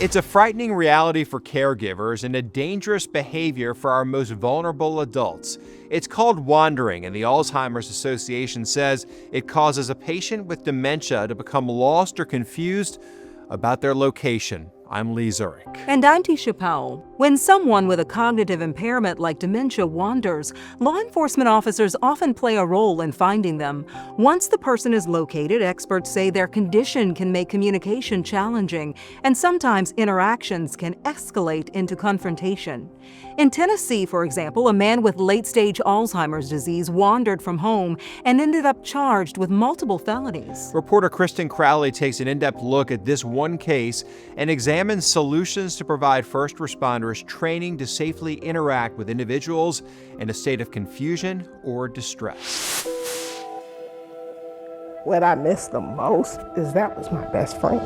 It's a frightening reality for caregivers and a dangerous behavior for our most vulnerable adults. It's called wandering, and the Alzheimer's Association says it causes a patient with dementia to become lost or confused about their location. I'm Lee Zurich. And I'm Tisha Powell. When someone with a cognitive impairment like dementia wanders, law enforcement officers often play a role in finding them. Once the person is located, experts say their condition can make communication challenging, and sometimes interactions can escalate into confrontation. In Tennessee, for example, a man with late-stage Alzheimer's disease wandered from home and ended up charged with multiple felonies. Reporter Kristen Crowley takes an in-depth look at this one case and examines solutions to provide first responders training to safely interact with individuals in a state of confusion or distress. What I miss the most is that was my best friend.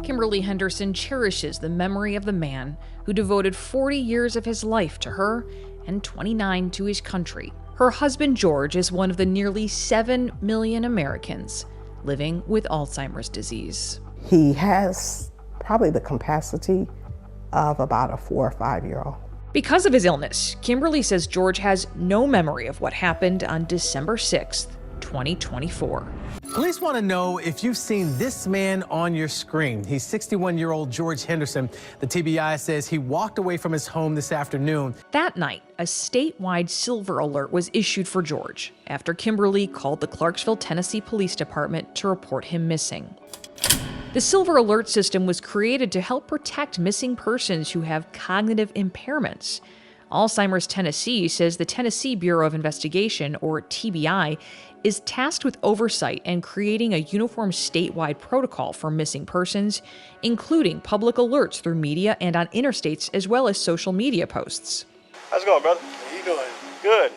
Kimberly Henderson cherishes the memory of the man who devoted 40 years of his life to her and 29 to his country. Her husband, George, is one of the nearly 7 million Americans living with Alzheimer's disease. He has probably the capacity of about a 4 or 5-year-old. Because of his illness, Kimberly says George has no memory of what happened on December 6th, 2024. Police want to know if you've seen this man on your screen. He's 61-year-old George Henderson. The TBI says he walked away from his home this afternoon. That night, a statewide silver alert was issued for George after Kimberly called the Clarksville, Tennessee Police Department to report him missing. The Silver Alert system was created to help protect missing persons who have cognitive impairments. Alzheimer's Tennessee says the Tennessee Bureau of Investigation, or TBI, is tasked with oversight and creating a uniform statewide protocol for missing persons, including public alerts through media and on interstates, as well as social media posts. How's it going, brother? How you doing? Good.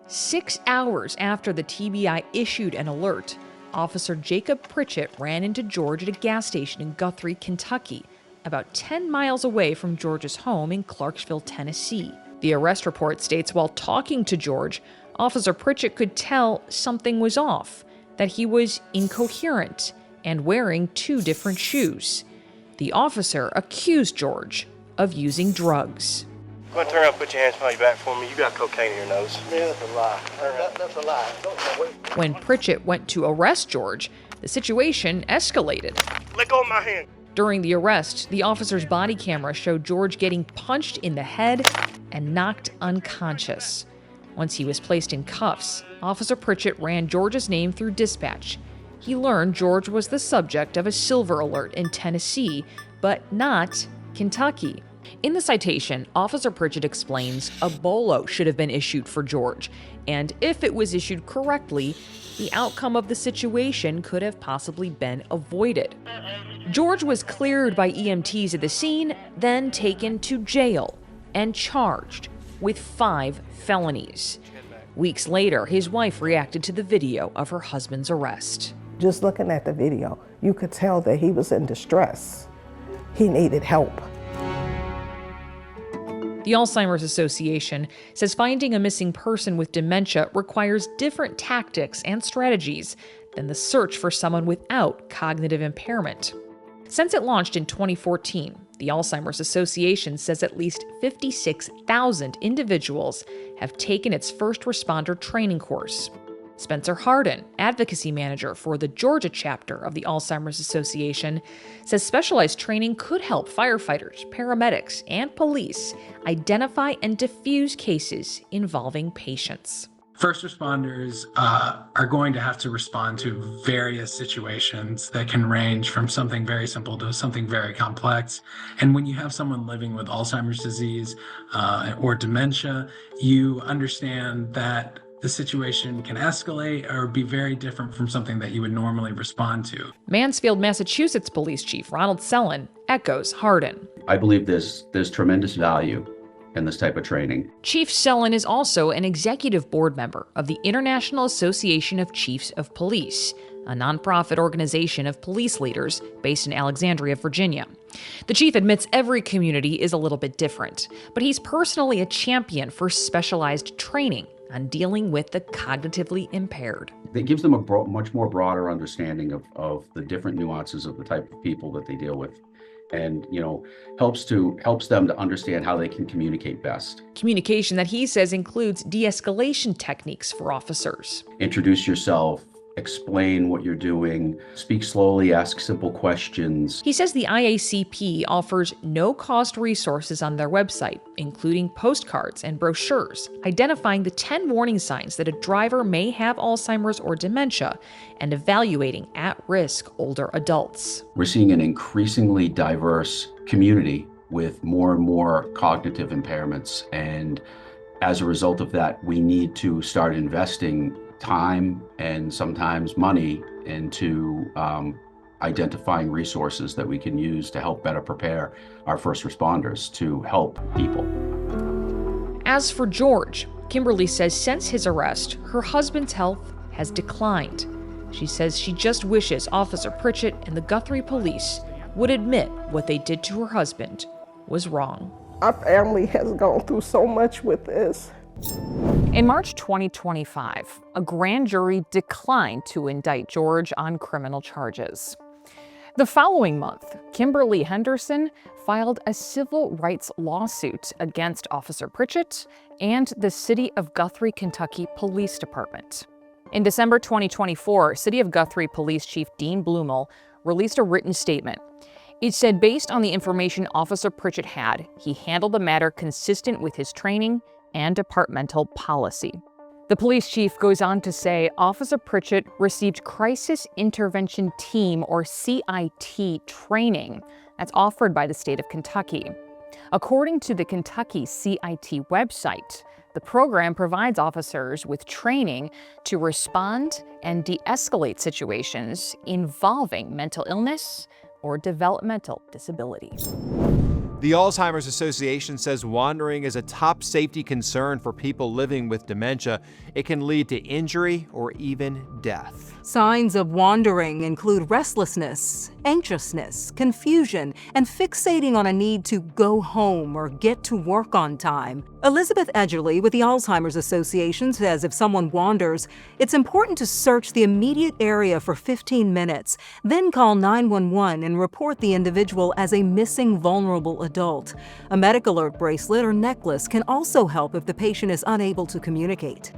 6 hours after the TBI issued an alert, Officer Jacob Pritchett ran into George at a gas station in Guthrie, Kentucky, about 10 miles away from George's home in Clarksville, Tennessee. The arrest report states while talking to George, Officer Pritchett could tell something was off, that he was incoherent and wearing 2 different shoes. The officer accused George of using drugs. Go ahead and turn around and put your hands behind your back for me. You got cocaine in your nose. Yeah, that's a lie. That's a lie. Don't wait. When Pritchett went to arrest George, the situation escalated. Let go of my hand. During the arrest, the officer's body camera showed George getting punched in the head and knocked unconscious. Once he was placed in cuffs, Officer Pritchett ran George's name through dispatch. He learned George was the subject of a silver alert in Tennessee, but not Kentucky. In the citation, Officer Pritchett explains a bolo should have been issued for George, and if it was issued correctly, the outcome of the situation could have possibly been avoided. George was cleared by EMTs at the scene, then taken to jail and charged with 5 felonies. Weeks later, his wife reacted to the video of her husband's arrest. Just looking at the video, you could tell that he was in distress. He needed help. The Alzheimer's Association says finding a missing person with dementia requires different tactics and strategies than the search for someone without cognitive impairment. Since it launched in 2014, the Alzheimer's Association says at least 56,000 individuals have taken its first responder training course. Spencer Hardin, advocacy manager for the Georgia chapter of the Alzheimer's Association, says specialized training could help firefighters, paramedics, and police identify and diffuse cases involving patients. First responders are going to have to respond to various situations that can range from something very simple to something very complex. And when you have someone living with Alzheimer's disease or dementia, you understand that the situation can escalate or be very different from something that you would normally respond to. Mansfield, Massachusetts Police Chief Ronald Sellon echoes Hardin. I believe there's tremendous value in this type of training. Chief Sellon is also an executive board member of the International Association of Chiefs of Police, a nonprofit organization of police leaders based in Alexandria, Virginia. The chief admits every community is a little bit different, but he's personally a champion for specialized training on dealing with the cognitively impaired. It gives them a much more broader understanding of the different nuances of the type of people that they deal with, and helps them to understand how they can communicate best. Communication that he says includes de-escalation techniques for officers. Introduce yourself, explain what you're doing, speak slowly, ask simple questions. He says the IACP offers no-cost resources on their website, including postcards and brochures identifying the 10 warning signs that a driver may have Alzheimer's or dementia and evaluating at-risk older adults. We're seeing an increasingly diverse community with more and more cognitive impairments, and as a result of that, we need to start investing time and sometimes money into identifying resources that we can use to help better prepare our first responders to help people. As for George, Kimberly says since his arrest, her husband's health has declined. She says she just wishes Officer Pritchett and the Guthrie police would admit what they did to her husband was wrong. Our family has gone through so much with this. In March 2025, a grand jury declined to indict George on criminal charges. The following month, Kimberly Henderson filed a civil rights lawsuit against Officer Pritchett and the City of Guthrie, Kentucky Police Department. In December 2024, City of Guthrie Police Chief Dean Blumel released a written statement. It said based on the information Officer Pritchett had, he handled the matter consistent with his training and departmental policy. The police chief goes on to say Officer Pritchett received Crisis Intervention Team, or CIT, training that's offered by the state of Kentucky. According to the Kentucky CIT website, the program provides officers with training to respond and de-escalate situations involving mental illness or developmental disability. The Alzheimer's Association says wandering is a top safety concern for people living with dementia. It can lead to injury or even death. Signs of wandering include restlessness, anxiousness, confusion, and fixating on a need to go home or get to work on time. Elizabeth Edgerly with the Alzheimer's Association says if someone wanders, it's important to search the immediate area for 15 minutes, then call 911 and report the individual as a missing vulnerable adult. A medic alert bracelet or necklace can also help if the patient is unable to communicate.